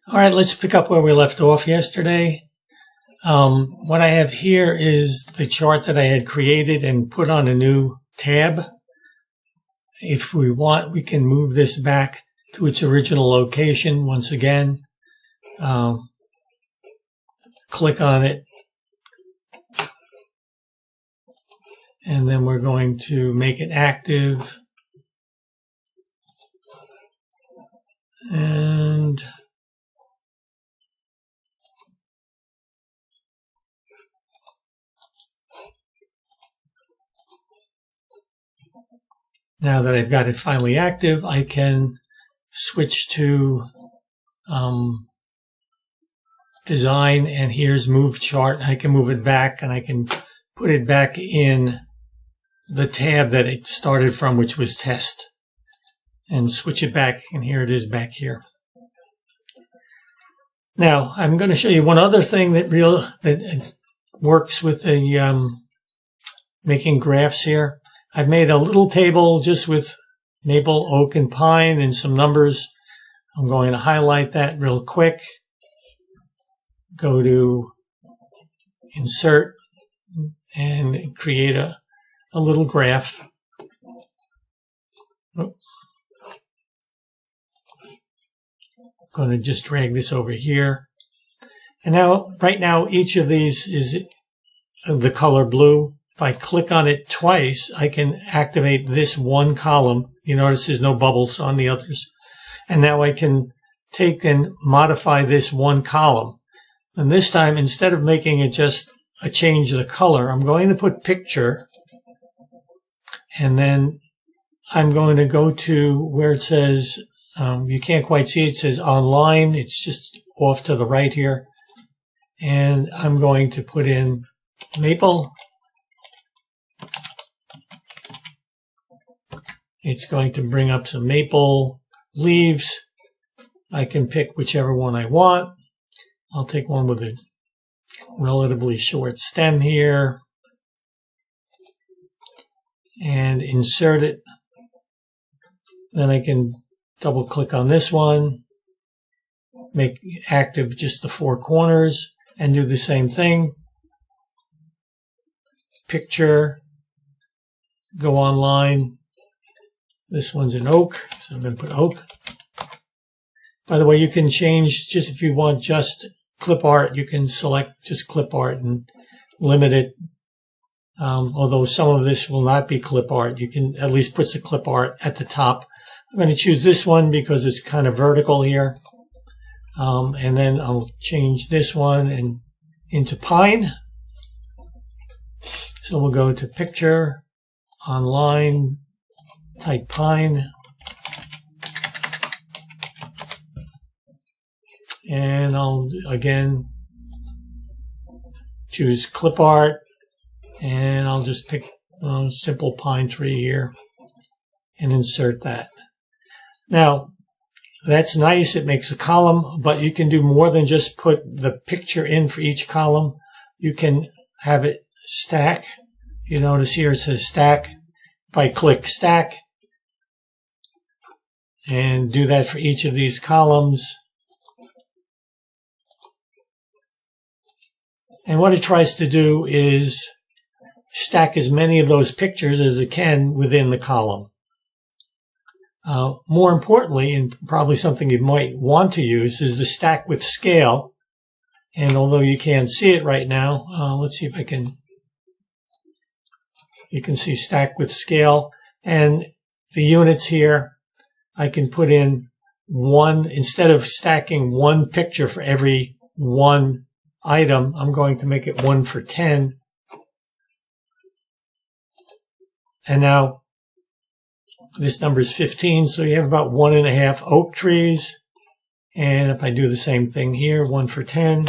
All right, let's pick up where we left off yesterday. What I have here is the chart that I had created and put on a new tab. If we want, we can move this back to its original location once again. Click on it. And then we're going to make it active. And now that I've got it finally active, I can switch to design, and here's move chart. I can move it back and I can put it back in the tab that it started from, which was test, and switch it back, and here it is back here. Now I'm going to show you one other thing that works with the making graphs here. I've made a little table just with maple, oak, and pine and some numbers. I'm going to highlight that real quick. Go to insert and create a little graph. I'm going to just drag this over here. And now, right now, each of these is the color blue. If I click on it twice, I can activate this one column. You notice there's no bubbles on the others. And now I can take and modify this one column. And this time, instead of making it just a change of the color, I'm going to put picture. And then I'm going to go to where it says, you can't quite see it, it says online. It's just off to the right here. And I'm going to put in maple. It's going to bring up some maple leaves. I can pick whichever one I want. I'll take one with a relatively short stem here and insert it. Then I can double click on this one, make active just the four corners, and do the same thing. Picture, go online. This one's an oak, so I'm going to put oak. By the way, you can change, just if you want just clip art, you can select just clip art and limit it. Although some of this will not be clip art, you can at least put the clip art at the top. I'm going to choose this one because it's kind of vertical here. And then I'll change this one and into pine. So we'll go to picture, online, type pine. And I'll again choose clip art, and I'll just pick a simple pine tree here and insert that. Now, that's nice. It makes a column, but you can do more than just put the picture in for each column. You can have it stack. You notice here it says stack. If I click stack and do that for each of these columns, and what it tries to do is stack as many of those pictures as it can within the column. More importantly, and probably something you might want to use, is the stack with scale. And although you can't see it right now, let's see if I can. You can see stack with scale. And the units here, I can put in one, instead of stacking one picture for every one item, I'm going to make it 1 for 10. And now this number is 15, so you have about 1.5 oak trees. And if I do the same thing here, 1 for 10,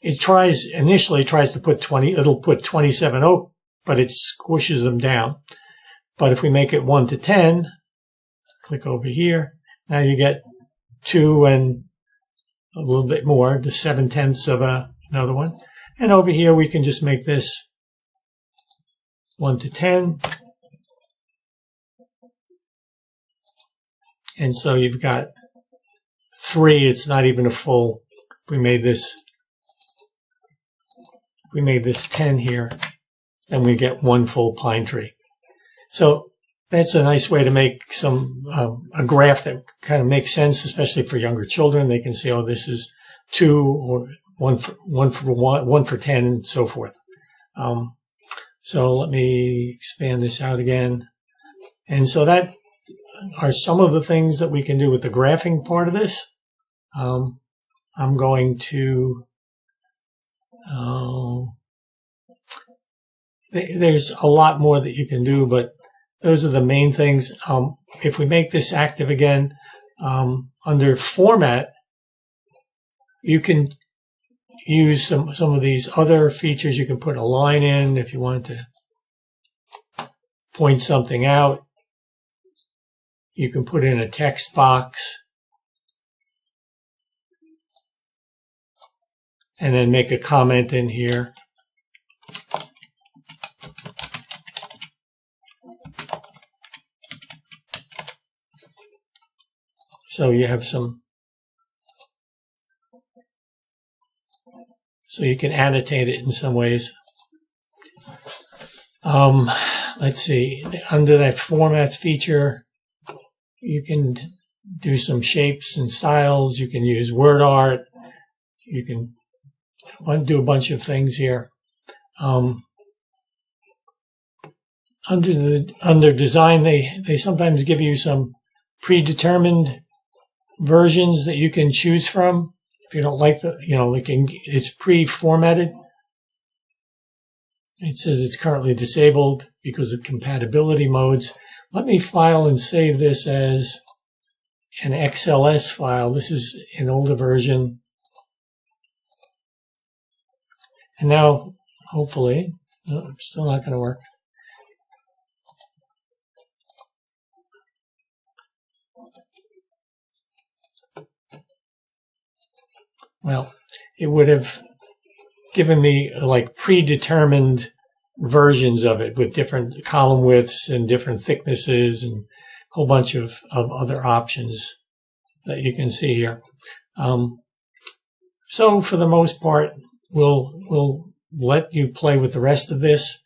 it initially tries to put 20, it'll put 27 oak, but it squishes them down. But if we make it 1 to 10, click over here, now you get 2 and a little bit more, to 7/10 of another one. And over here, we can just make this 1 to 10. And so you've got 3, it's not even a full. If we made this 10 here, then we get 1 full pine tree. So that's a nice way to make some a graph that kind of makes sense, especially for younger children. They can see, oh, this is 2 or 1 for 10, and so forth. So let me expand this out again. And so that are some of the things that we can do with the graphing part of this. I'm going to, there's a lot more that you can do, but those are the main things. If we make this active again, under format, you can use some of these other features. You can put a line in if you want to point something out. You can put in a text box and then make a comment in here. So you have some, so you can annotate it in some ways. Let's see, under that format feature, you can do some shapes and styles. You can use word art. You can do a bunch of things here. Under design, they sometimes give you some predetermined versions that you can choose from. If you don't like it's pre-formatted. It says it's currently disabled because of compatibility modes. Let me file and save this as an XLS file. This is an older version. And now, hopefully, no, still not going to work. Well, it would have given me like predetermined versions of it with different column widths and different thicknesses and a whole bunch of other options that you can see here. So for the most part, we'll let you play with the rest of this.